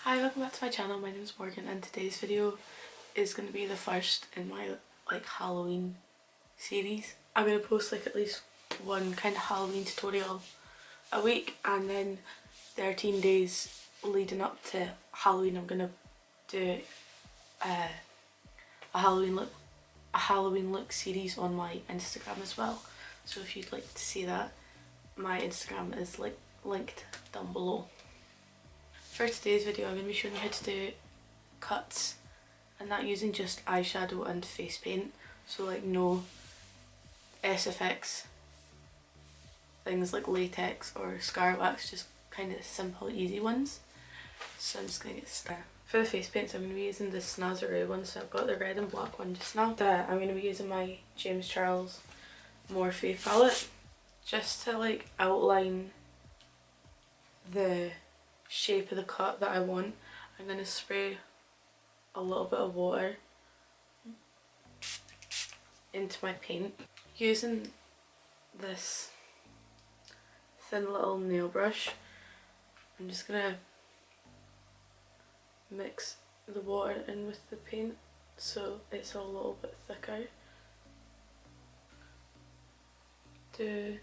Hi, welcome back to my channel. My name is Morgan and today's video is going to be the first in my Halloween series. I'm going to post at least one kind of Halloween tutorial a week, and then 13 days leading up to Halloween I'm going to do a Halloween look series on my Instagram as well. So if you'd like to see that, my Instagram is linked down below. For today's video I'm going to be showing you how to do cuts, and that using just eyeshadow and face paint, so no SFX things like latex or scar wax, just kind of simple easy ones. So I'm just going to get started. For the face paints I'm going to be using the Snazaroo one, so I've got the red and black one just now. I'm going to be using my James Charles Morphe palette just to outline the shape of the cut that I want. I'm going to spray a little bit of water into my paint using this thin little nail brush. I'm just going to mix the water in with the paint so it's a little bit thicker. Do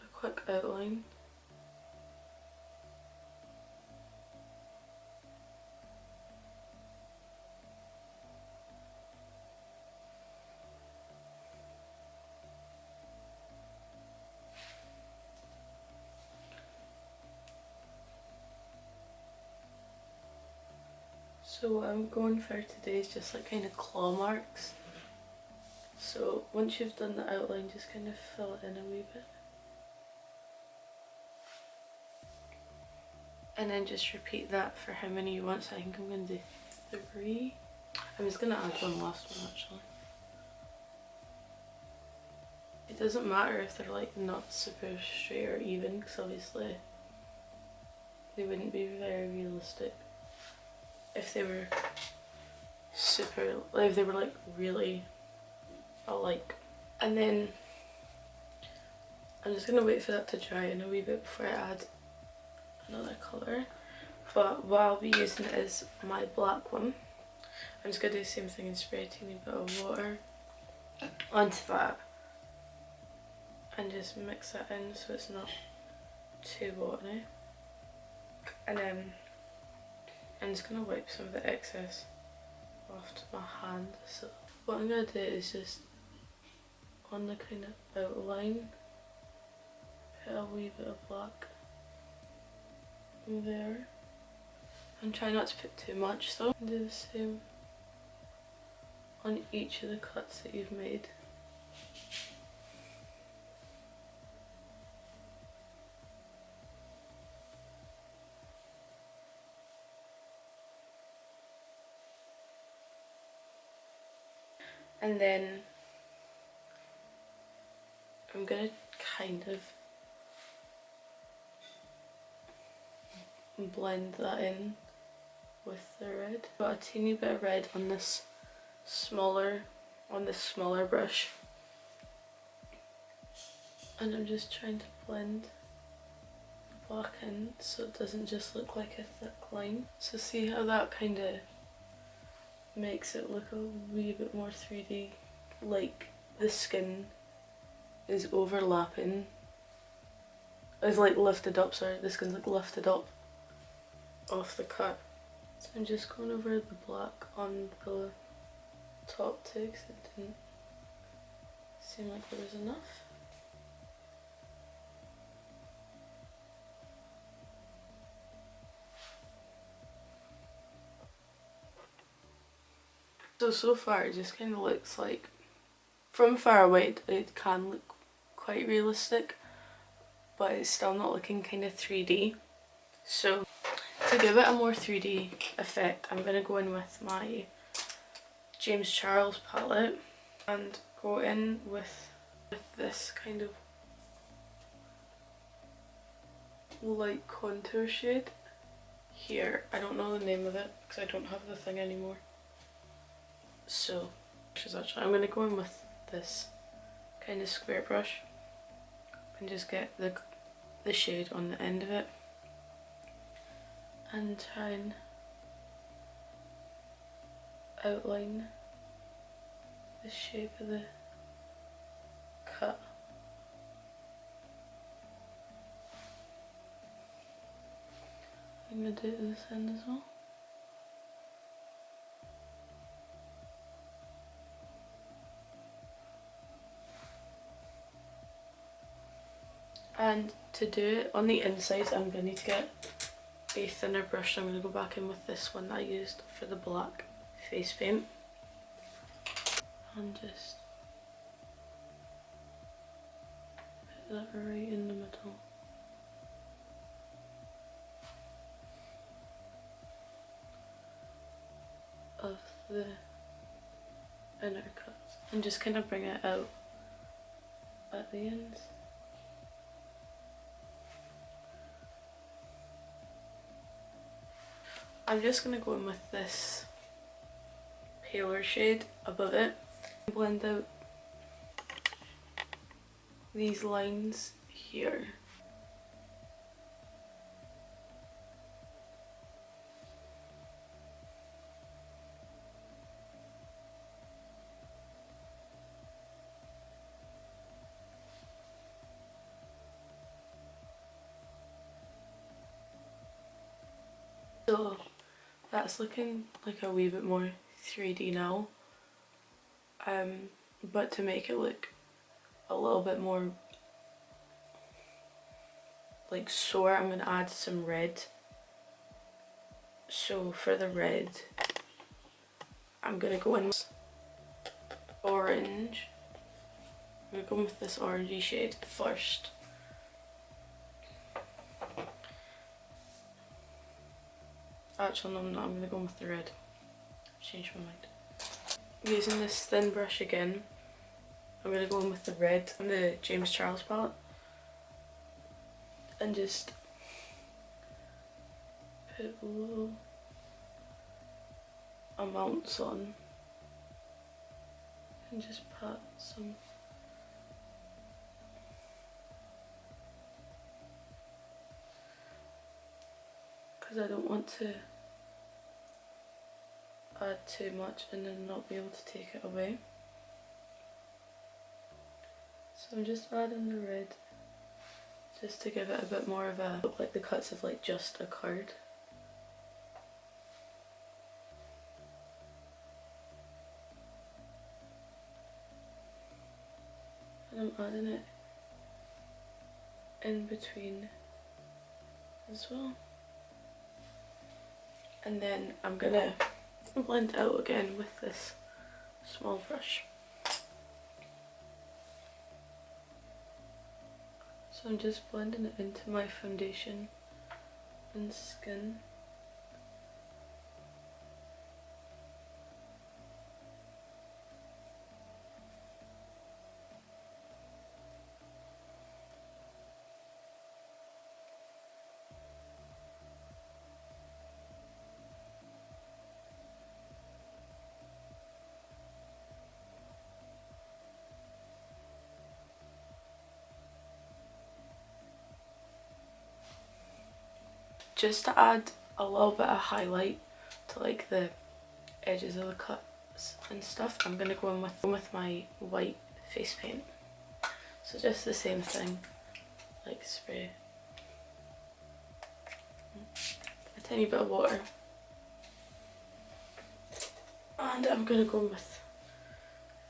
a quick outline. So what I'm going for today is just kind of claw marks. So once you've done the outline, just kind of fill it in a wee bit. And then just repeat that for how many you want. So I think I'm going to do 3. I'm just going to add one last one actually. It doesn't matter if they're not super straight or even, because obviously they wouldn't be very realistic if they were super, if they were really alike. And then I'm just gonna wait for that to dry in a wee bit before I add another colour. But what I'll be using is my black one. I'm just gonna do the same thing and spray a teeny bit of water onto that and just mix that in so it's not too watery. And then I'm just going to wipe some of the excess off to my hand. So what I'm going to do is just on the kind of outline, put a wee bit of black in there. And try not to put too much though. Do the same on each of the cuts that you've made. And then I'm going to kind of blend that in with the red. Got a teeny bit of red on this smaller brush. And I'm just trying to blend the black in so it doesn't just look like a thick line. So see how that kind of makes it look a wee bit more 3D, like the skin is overlapping, is lifted up, sorry, the skin's lifted up off the cut. So I'm just going over the black on the top too because it didn't seem like there was enough. So far it just kind of looks like, from far away it can look quite realistic, but it's still not looking kind of 3D. So to give it a more 3D effect, I'm going to go in with my James Charles palette and go in with this kind of light contour shade here. I don't know the name of it because I don't have the thing anymore. So I'm going to go in with this kind of square brush and just get the shade on the end of it. and try and outline the shape of the cut. I'm going to do it at this end as well. And to do it on the inside, I'm going to need to get a thinner brush. So I'm going to go back in with this one that I used for the black face paint. And just put that right in the middle. Of the inner cuts. And just kind of bring it out at the ends. I'm just going to go in with this paler shade above it. Blend out these lines here. So that's looking like a wee bit more 3D now, but to make it look a little bit more like sour, I'm going to add some red. So for the red, I'm going to go in with orange. I'm going to go in with this orangey shade first. Actually, no, I'm not. I'm going to go in with the red. Change my mind. Using this thin brush again, I'm going to go in with the red from the James Charles palette and just put little amounts on and just pat some. Because I don't want to add too much and then not be able to take it away. So I'm just adding the red just to give it a bit more of a look like the cuts of like just a card. And I'm adding it in between as well. And then I'm gonna blend out again with this small brush. So I'm just blending it into my foundation and skin. Just to add a little bit of highlight to like the edges of the cuts and stuff, I'm going to go in with my white face paint. So just the same thing, like spray a tiny bit of water. And I'm going to go in with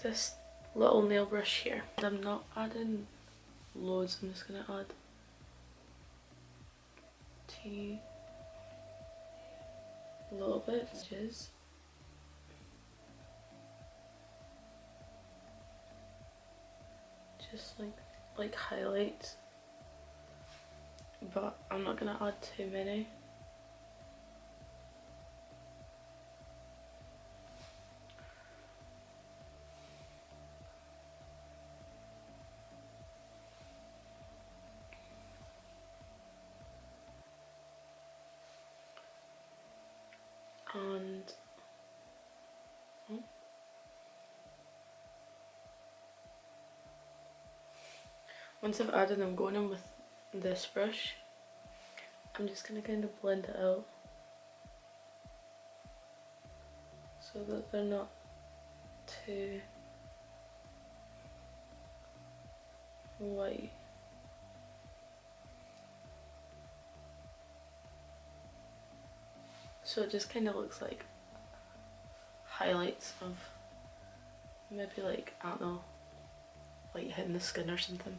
this little nail brush here. And I'm not adding loads, I'm just going to add teeny little bits. Just like highlights, but I'm not gonna add too many. And once I've added, I'm going in with this brush. I'm just gonna kind of blend it out so that they're not too white. So it just kind of looks like highlights of maybe like, I don't know, like hitting the skin or something.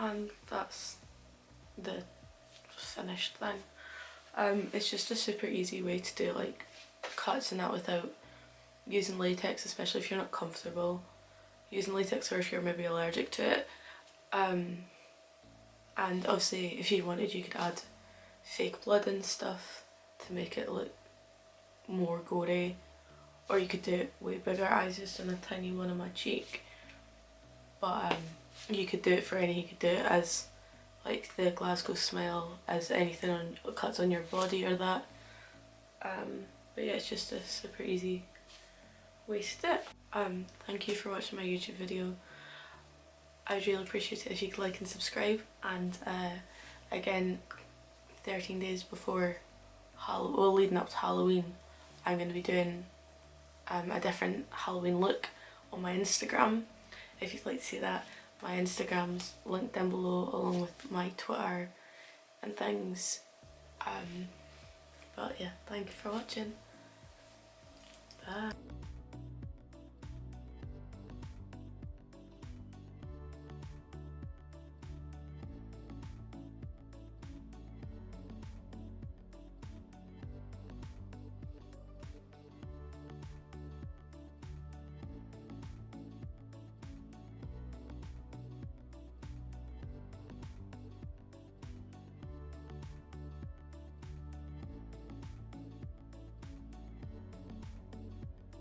And that's the finished thing. It's just a super easy way to do like cuts and that without using latex, especially if you're not comfortable using latex or if you're maybe allergic to it. And obviously if you wanted you could add fake blood and stuff to make it look more gory, or you could do it way bigger. I was just done a tiny one on my cheek, but you could do it for any, you could do it as like the Glasgow smile, as anything on cuts on your body or that. But yeah, it's just a super easy way to do it. Thank you for watching my YouTube video. I'd really appreciate it if you could like and subscribe, and again, 13 days before leading up to Halloween, I'm going to be doing a different Halloween look on my Instagram. If you'd like to see that, my Instagram's linked down below along with my Twitter and things. But yeah, thank you for watching.